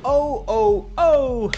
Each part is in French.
Oh oh oh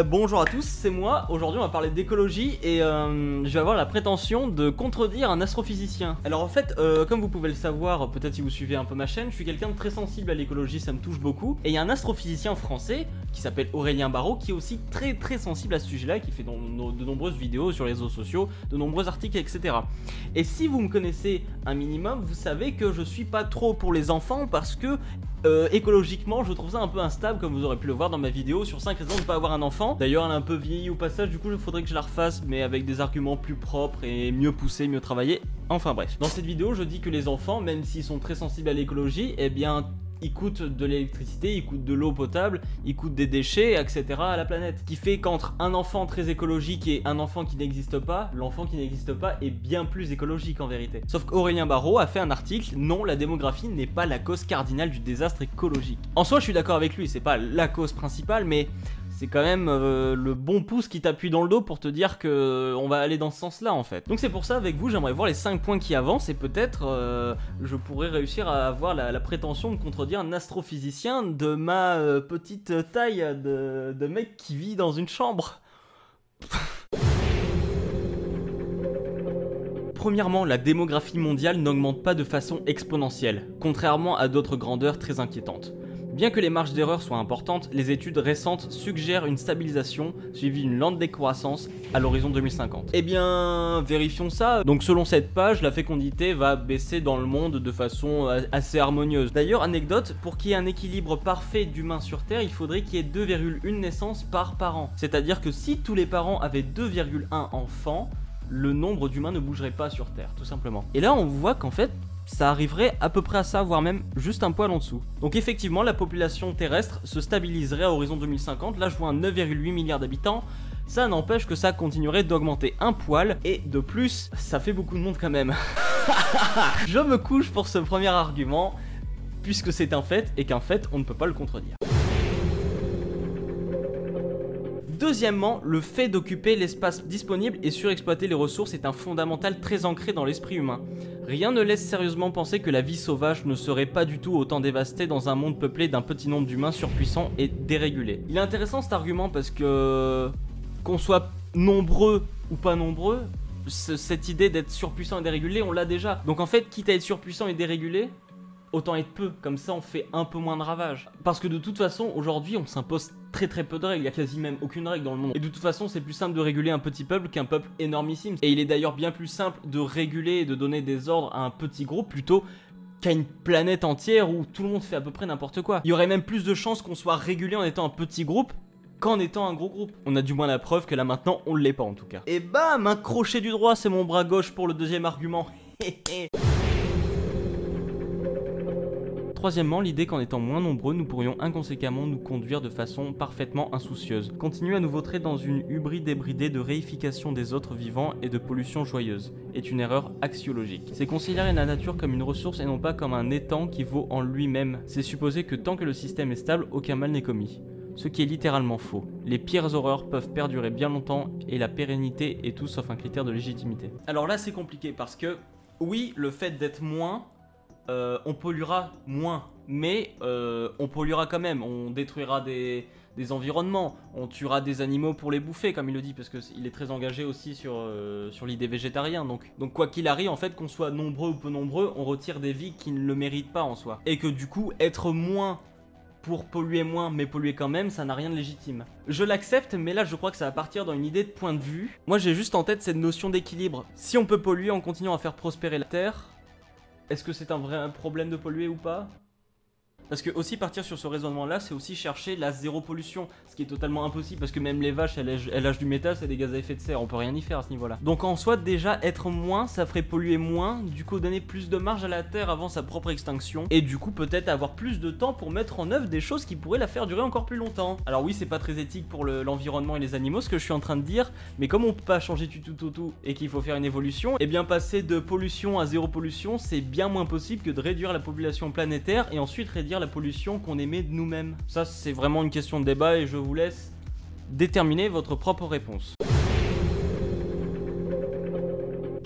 bonjour à tous, c'est moi. Aujourd'hui on va parler d'écologie et je vais avoir la prétention de contredire un astrophysicien. Alors en fait, comme vous pouvez le savoir, peut-être si vous suivez un peu ma chaîne, je suis quelqu'un de très sensible à l'écologie, ça me touche beaucoup. Et il y a un astrophysicien français qui s'appelle Aurélien Barraud qui est aussi très sensible à ce sujet-là, qui fait de nombreuses vidéos sur les réseaux sociaux, de nombreux articles, etc. Et si vous me connaissez un minimum, vous savez que je suis pas trop pour les enfants parce que écologiquement je trouve ça un peu instable, comme vous aurez pu le voir dans ma vidéo sur 5 raisons de ne pas avoir un enfant. D'ailleurs elle a un peu vieilli au passage, du coup il faudrait que je la refasse mais avec des arguments plus propres et mieux poussés, mieux travaillés. Enfin bref, dans cette vidéo je dis que les enfants, même s'ils sont très sensibles à l'écologie, eh bien ils coûtent de l'électricité, ils coûtent de l'eau potable, ils coûtent des déchets, etc. à la planète. Ce qui fait qu'entre un enfant très écologique et un enfant qui n'existe pas, l'enfant qui n'existe pas est bien plus écologique en vérité. Sauf qu'Aurélien Barraud a fait un article, non, la démographie n'est pas la cause cardinale du désastre écologique. En soi je suis d'accord avec lui, c'est pas la cause principale, mais c'est quand même le bon pouce qui t'appuie dans le dos pour te dire que on va aller dans ce sens-là en fait. Donc c'est pour ça avec vous j'aimerais voir les 5 points qui avancent et peut-être je pourrais réussir à avoir la prétention de contredire un astrophysicien de ma petite taille de mec qui vit dans une chambre. Premièrement, la démographie mondiale n'augmente pas de façon exponentielle, contrairement à d'autres grandeurs très inquiétantes. Bien que les marges d'erreur soient importantes, les études récentes suggèrent une stabilisation suivie d'une lente décroissance à l'horizon 2050. Eh bien, vérifions ça. Donc selon cette page, la fécondité va baisser dans le monde de façon assez harmonieuse. D'ailleurs, anecdote, pour qu'il y ait un équilibre parfait d'humains sur Terre, il faudrait qu'il y ait 2,1 naissances par parent. C'est-à-dire que si tous les parents avaient 2,1 enfants, le nombre d'humains ne bougerait pas sur Terre, tout simplement. Et là, on voit qu'en fait, ça arriverait à peu près à ça, voire même juste un poil en dessous. Donc effectivement, la population terrestre se stabiliserait à horizon 2050. Là, je vois un 9,8 milliards d'habitants. Ça n'empêche que ça continuerait d'augmenter un poil. Et de plus, ça fait beaucoup de monde quand même. Je me couche pour ce premier argument, puisque c'est un fait, et qu'un fait, on ne peut pas le contredire. Deuxièmement, le fait d'occuper l'espace disponible et surexploiter les ressources est un fondamental très ancré dans l'esprit humain. Rien ne laisse sérieusement penser que la vie sauvage ne serait pas du tout autant dévastée dans un monde peuplé d'un petit nombre d'humains surpuissants et dérégulés. Il est intéressant cet argument parce que, qu'on soit nombreux ou pas nombreux, cette idée d'être surpuissant et dérégulé, on l'a déjà. Donc en fait, quitte à être surpuissant et dérégulé, autant être peu, comme ça on fait un peu moins de ravages. Parce que de toute façon, aujourd'hui, on s'impose très peu de règles, il y a quasi même aucune règle dans le monde. Et de toute façon, c'est plus simple de réguler un petit peuple qu'un peuple énormissime. Et il est d'ailleurs bien plus simple de réguler et de donner des ordres à un petit groupe plutôt qu'à une planète entière où tout le monde fait à peu près n'importe quoi. Il y aurait même plus de chances qu'on soit régulé en étant un petit groupe qu'en étant un gros groupe. On a du moins la preuve que là maintenant, on l'est pas en tout cas. Et bam, un crochet du droit, c'est mon bras gauche pour le deuxième argument. Troisièmement, l'idée qu'en étant moins nombreux, nous pourrions inconséquemment nous conduire de façon parfaitement insoucieuse. Continuer à nous vautrer dans une hubris débridée de réification des autres vivants et de pollution joyeuse est une erreur axiologique. C'est considérer la nature comme une ressource et non pas comme un étang qui vaut en lui-même. C'est supposer que tant que le système est stable, aucun mal n'est commis. Ce qui est littéralement faux. Les pires horreurs peuvent perdurer bien longtemps et la pérennité est tout sauf un critère de légitimité. Alors là c'est compliqué parce que, oui, le fait d'être moins, on polluera moins, mais on polluera quand même, on détruira des environnements, on tuera des animaux pour les bouffer, comme il le dit, parce qu'il est très engagé aussi sur l'idée végétarien, donc quoi qu'il arrive, en fait, qu'on soit nombreux ou peu nombreux, on retire des vies qui ne le méritent pas en soi. Et que du coup, être moins pour polluer moins, mais polluer quand même, ça n'a rien de légitime. Je l'accepte, mais là je crois que ça va partir dans une idée de point de vue. Moi j'ai juste en tête cette notion d'équilibre. Si on peut polluer en continuant à faire prospérer la Terre, est-ce que c'est un vrai problème de polluer ou pas? Parce que aussi partir sur ce raisonnement-là, c'est aussi chercher la zéro pollution, ce qui est totalement impossible parce que même les vaches, elles lâchent du métal, c'est des gaz à effet de serre, on peut rien y faire à ce niveau-là. Donc en soi, déjà être moins, ça ferait polluer moins, du coup donner plus de marge à la Terre avant sa propre extinction, et du coup peut-être avoir plus de temps pour mettre en œuvre des choses qui pourraient la faire durer encore plus longtemps. Alors oui, c'est pas très éthique pour l'environnement et les animaux, ce que je suis en train de dire, mais comme on peut pas changer du tout au tout et qu'il faut faire une évolution, et bien passer de pollution à zéro pollution, c'est bien moins possible que de réduire la population planétaire et ensuite réduire la pollution qu'on émet de nous-mêmes. Ça, c'est vraiment une question de débat et je vous laisse déterminer votre propre réponse.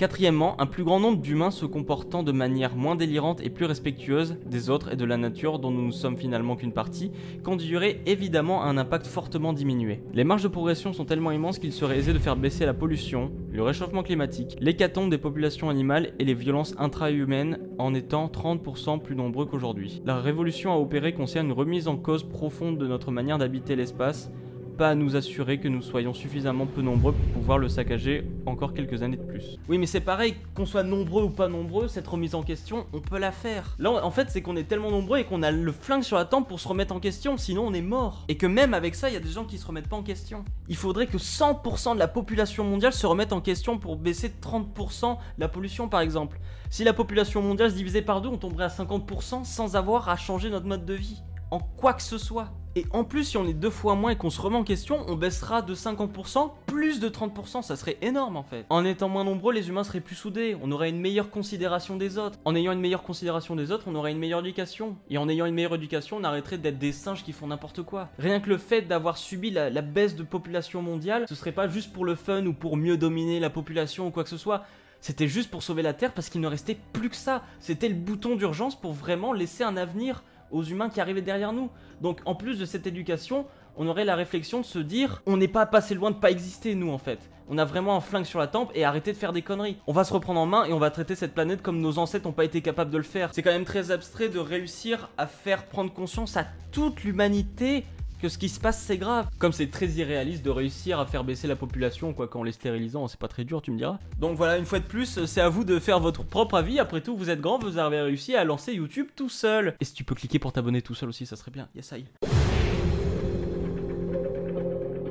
Quatrièmement, un plus grand nombre d'humains se comportant de manière moins délirante et plus respectueuse des autres et de la nature dont nous ne sommes finalement qu'une partie, conduirait évidemment à un impact fortement diminué. Les marges de progression sont tellement immenses qu'il serait aisé de faire baisser la pollution, le réchauffement climatique, l'hécatombe des populations animales et les violences intra-humaines en étant 30% plus nombreux qu'aujourd'hui. La révolution à opérer concerne une remise en cause profonde de notre manière d'habiter l'espace, pas à nous assurer que nous soyons suffisamment peu nombreux pour pouvoir le saccager encore quelques années de plus. Oui, mais c'est pareil, qu'on soit nombreux ou pas nombreux, cette remise en question, on peut la faire. Là, en fait, c'est qu'on est tellement nombreux et qu'on a le flingue sur la tempe pour se remettre en question, sinon on est mort. Et que même avec ça, il y a des gens qui se remettent pas en question. Il faudrait que 100% de la population mondiale se remette en question pour baisser de 30% la pollution, par exemple. Si la population mondiale se divisait par deux, on tomberait à 50% sans avoir à changer notre mode de vie. En quoi que ce soit. Et en plus, si on est 2 fois moins et qu'on se remet en question, on baissera de 50%, plus de 30%, ça serait énorme en fait. En étant moins nombreux, les humains seraient plus soudés, on aurait une meilleure considération des autres. En ayant une meilleure considération des autres, on aurait une meilleure éducation. Et en ayant une meilleure éducation, on arrêterait d'être des singes qui font n'importe quoi. Rien que le fait d'avoir subi la baisse de population mondiale, ce serait pas juste pour le fun ou pour mieux dominer la population ou quoi que ce soit. C'était juste pour sauver la Terre parce qu'il ne restait plus que ça. C'était le bouton d'urgence pour vraiment laisser un avenir aux humains qui arrivaient derrière nous. Donc en plus de cette éducation, on aurait la réflexion de se dire on n'est pas passé loin de pas exister nous en fait. On a vraiment un flingue sur la tempe et arrêter de faire des conneries. On va se reprendre en main et on va traiter cette planète comme nos ancêtres n'ont pas été capables de le faire. C'est quand même très abstrait de réussir à faire prendre conscience à toute l'humanité que ce qui se passe c'est grave. Comme c'est très irréaliste de réussir à faire baisser la population, quoi, qu'en les stérilisant, c'est pas très dur, tu me diras. Donc voilà, une fois de plus, c'est à vous de faire votre propre avis. Après tout, vous êtes grand, vous avez réussi à lancer YouTube tout seul. Et si tu peux cliquer pour t'abonner tout seul aussi, ça serait bien. Yes, I.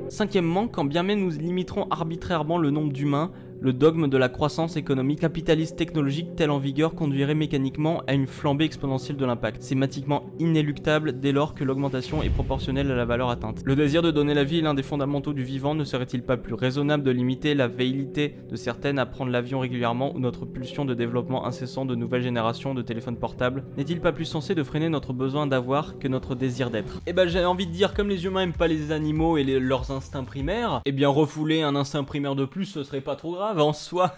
Cinquièmement, quand bien même nous limiterons arbitrairement le nombre d'humains, le dogme de la croissance économique capitaliste technologique tel en vigueur conduirait mécaniquement à une flambée exponentielle de l'impact, schématiquement inéluctable dès lors que l'augmentation est proportionnelle à la valeur atteinte. Le désir de donner la vie est l'un des fondamentaux du vivant, ne serait-il pas plus raisonnable de limiter la velléité de certaines à prendre l'avion régulièrement ou notre pulsion de développement incessant de nouvelles générations de téléphones portables? N'est-il pas plus sensé de freiner notre besoin d'avoir que notre désir d'être? Eh ben j'ai envie de dire, comme les humains aiment pas les animaux et leurs instincts primaires, eh bien refouler un instinct primaire de plus ce serait pas trop grave en soi.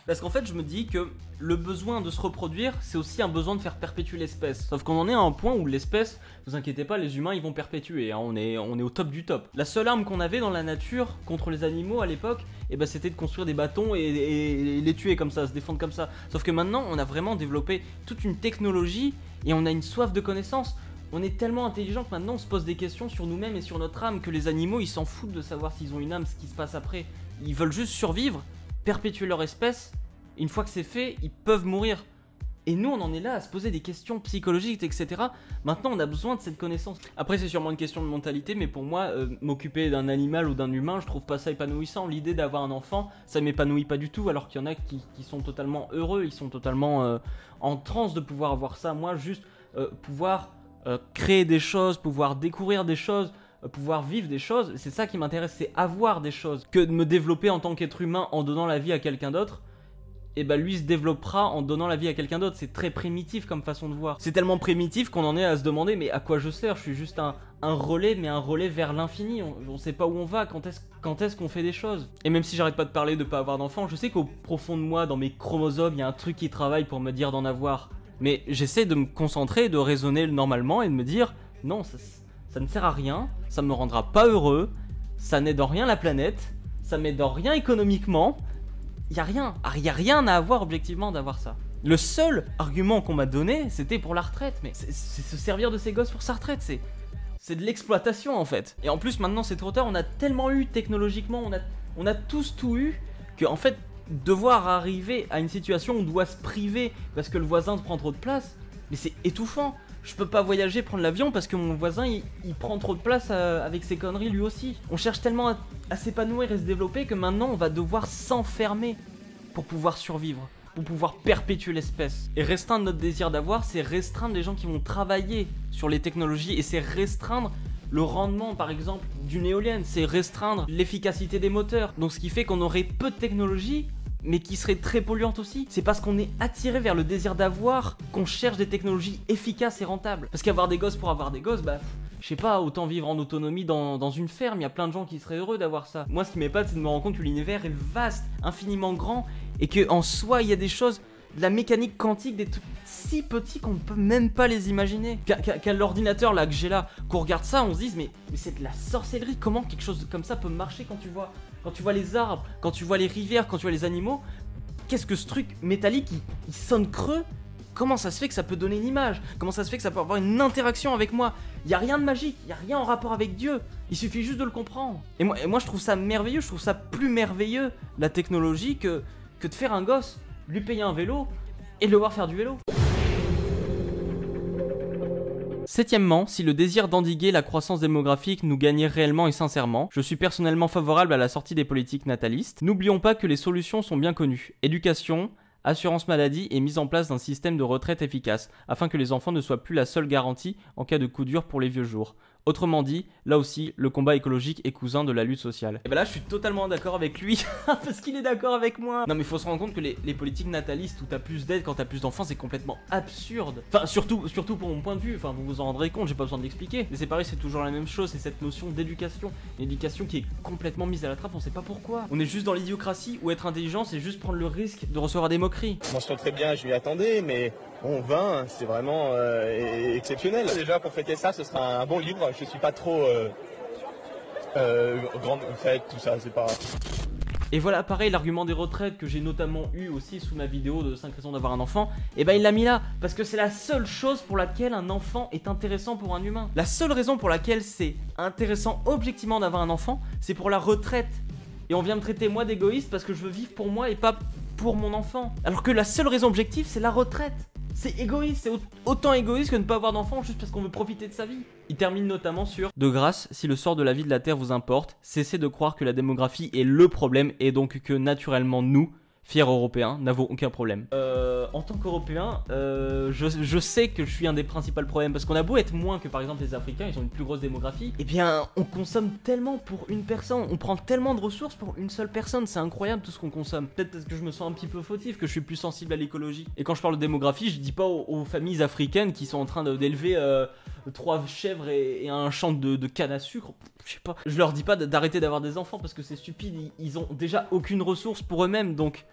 Parce qu'en fait je me dis que le besoin de se reproduire c'est aussi un besoin de faire perpétuer l'espèce. Sauf qu'on en est à un point où l'espèce, vous inquiétez pas, les humains ils vont perpétuer, hein. On est au top du top. La seule arme qu'on avait dans la nature contre les animaux à l'époque, eh ben, c'était de construire des bâtons et les tuer comme ça, se défendre comme ça. Sauf que maintenant on a vraiment développé toute une technologie et on a une soif de connaissance. On est tellement intelligent que maintenant on se pose des questions sur nous-mêmes et sur notre âme, que les animaux ils s'en foutent de savoir s'ils ont une âme, ce qui se passe après. Ils veulent juste survivre, perpétuer leur espèce. Une fois que c'est fait, ils peuvent mourir. Et nous on en est là à se poser des questions psychologiques, etc. Maintenant on a besoin de cette connaissance. Après c'est sûrement une question de mentalité, mais pour moi m'occuper d'un animal ou d'un humain, je trouve pas ça épanouissant. L'idée d'avoir un enfant, ça m'épanouit pas du tout, alors qu'il y en a qui sont totalement heureux, ils sont totalement en transe de pouvoir avoir ça. Moi juste pouvoir créer des choses, pouvoir découvrir des choses, pouvoir vivre des choses, c'est ça qui m'intéresse, c'est avoir des choses. Que de me développer en tant qu'être humain en donnant la vie à quelqu'un d'autre, et bah lui se développera en donnant la vie à quelqu'un d'autre. C'est très primitif comme façon de voir. C'est tellement primitif qu'on en est à se demander mais à quoi je sers? Je suis juste un relais, mais un relais vers l'infini. On sait pas où on va, quand est-ce qu'on fait des choses. Et même si j'arrête pas de parler de pas avoir d'enfants, je sais qu'au profond de moi, dans mes chromosomes, il y a un truc qui travaille pour me dire d'en avoir. Mais j'essaie de me concentrer, de raisonner normalement et de me dire non, ça ne sert à rien, ça me rendra pas heureux, ça n'aide en rien la planète, ça m'aide en rien économiquement. Y a rien à avoir objectivement d'avoir ça. Le seul argument qu'on m'a donné, c'était pour la retraite. Mais c'est se servir de ses gosses pour sa retraite, c'est de l'exploitation en fait. Et en plus maintenant c'est trop tard, on a tellement eu technologiquement, on a tous tout eu, que en fait devoir arriver à une situation où on doit se priver parce que le voisin prend trop de place, mais c'est étouffant. Je peux pas voyager, prendre l'avion parce que mon voisin il prend trop de place avec ses conneries lui aussi. On cherche tellement à s'épanouir et se développer que maintenant on va devoir s'enfermer pour pouvoir survivre, pour pouvoir perpétuer l'espèce. Et restreindre notre désir d'avoir, c'est restreindre les gens qui vont travailler sur les technologies et c'est restreindre le rendement par exemple d'une éolienne, c'est restreindre l'efficacité des moteurs. Donc ce qui fait qu'on aurait peu de technologie mais qui serait très polluante aussi. C'est parce qu'on est attiré vers le désir d'avoir qu'on cherche des technologies efficaces et rentables. Parce qu'avoir des gosses pour avoir des gosses, bah je sais pas, autant vivre en autonomie dans une ferme, il y a plein de gens qui seraient heureux d'avoir ça. Moi ce qui m'épate c'est de me rendre compte que l'univers est vaste, infiniment grand, Et que en soi, il y a des choses, de la mécanique quantique, des trucs si petits qu'on ne peut même pas les imaginer. Qu'à l'ordinateur là que j'ai là, qu'on regarde ça, on se dise mais c'est de la sorcellerie. Comment quelque chose comme ça peut marcher quand tu vois les arbres, quand tu vois les rivières, quand tu vois les animaux. Qu'est-ce que ce truc métallique, il sonne creux? Comment ça se fait que ça peut donner une image? Comment ça se fait que ça peut avoir une interaction avec moi? Il n'y a rien de magique, il n'y a rien en rapport avec Dieu. Il suffit juste de le comprendre. Et moi je trouve ça merveilleux, je trouve ça plus merveilleux, la technologie, que de faire un gosse, lui payer un vélo et de le voir faire du vélo. Septièmement, si le désir d'endiguer la croissance démographique nous gagnait réellement et sincèrement, je suis personnellement favorable à la sortie des politiques natalistes. N'oublions pas que les solutions sont bien connues. Éducation, assurance maladie et mise en place d'un système de retraite efficace, afin que les enfants ne soient plus la seule garantie en cas de coup dur pour les vieux jours. Autrement dit, là aussi, le combat écologique est cousin de la lutte sociale. Et ben là, je suis totalement d'accord avec lui, parce qu'il est d'accord avec moi. Non mais il faut se rendre compte que les politiques natalistes où t'as plus d'aide quand t'as plus d'enfants, c'est complètement absurde. Enfin, surtout pour mon point de vue, enfin vous vous en rendrez compte, j'ai pas besoin de l'expliquer. Mais c'est pareil, c'est toujours la même chose, c'est cette notion d'éducation. Une éducation qui est complètement mise à la trappe, on sait pas pourquoi. On est juste dans l'idiocratie, où être intelligent, c'est juste prendre le risque de recevoir des moqueries. Je m'en sors très bien, je m'y attendais, mais bon, 20, c'est vraiment exceptionnel. Déjà, pour fêter ça, ce sera un bon livre. Je suis pas trop grande fête, tout ça, c'est pas... Et voilà, pareil, l'argument des retraites que j'ai notamment eu aussi sous ma vidéo de 5 raisons d'avoir un enfant, et ben il l'a mis là, parce que c'est la seule chose pour laquelle un enfant est intéressant pour un humain. La seule raison pour laquelle c'est intéressant objectivement d'avoir un enfant, c'est pour la retraite. Et on vient me traiter moi d'égoïste parce que je veux vivre pour moi et pas pour mon enfant. Alors que la seule raison objective, c'est la retraite. C'est égoïste, c'est autant égoïste que de ne pas avoir d'enfant juste parce qu'on veut profiter de sa vie. Il termine notamment sur « De grâce, si le sort de la vie de la Terre vous importe, cessez de croire que la démographie est le problème et donc que naturellement nous, fiers Européens, n'avons aucun problème. » En tant qu'Européen, je sais que je suis un des principaux problèmes parce qu'on a beau être moins que par exemple les Africains, ils ont une plus grosse démographie, et bien on consomme tellement pour une personne, on prend tellement de ressources pour une seule personne, c'est incroyable tout ce qu'on consomme. Peut-être parce que je me sens un petit peu fautif, que je suis plus sensible à l'écologie. Et quand je parle de démographie, je dis pas aux familles africaines qui sont en train d'élever 3 chèvres et un champ de canne à sucre, je sais pas. Je leur dis pas d'arrêter d'avoir des enfants parce que c'est stupide, ils ont déjà aucune ressource pour eux-mêmes, donc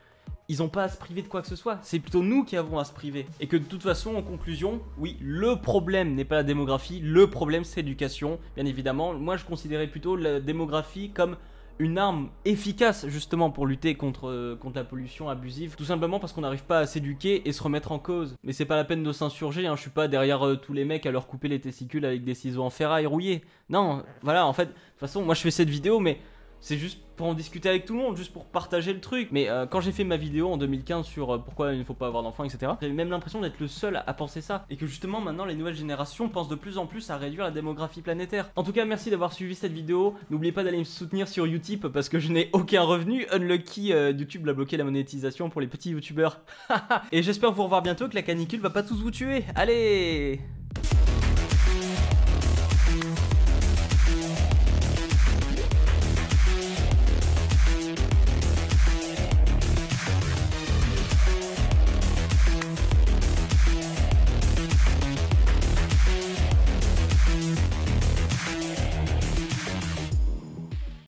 ils ont pas à se priver de quoi que ce soit, c'est plutôt nous qui avons à se priver. Et que de toute façon, en conclusion, oui, le problème n'est pas la démographie, le problème c'est l'éducation, bien évidemment. Moi je considérais plutôt la démographie comme une arme efficace justement pour lutter contre la pollution abusive, tout simplement parce qu'on n'arrive pas à s'éduquer et se remettre en cause. Mais c'est pas la peine de s'insurger, hein. Je suis pas derrière tous les mecs à leur couper les testicules avec des ciseaux en ferraille rouillés. Non, voilà, en fait, de toute façon, moi je fais cette vidéo, mais c'est juste pour en discuter avec tout le monde, juste pour partager le truc. Mais quand j'ai fait ma vidéo en 2015 sur pourquoi il ne faut pas avoir d'enfants, etc., j'avais même l'impression d'être le seul à penser ça. Et que justement maintenant les nouvelles générations pensent de plus en plus à réduire la démographie planétaire. En tout cas, merci d'avoir suivi cette vidéo. N'oubliez pas d'aller me soutenir sur Utip parce que je n'ai aucun revenu. Unlucky, YouTube a bloqué la monétisation pour les petits youtubeurs. Et j'espère vous revoir bientôt, que la canicule va pas tous vous tuer. Allez!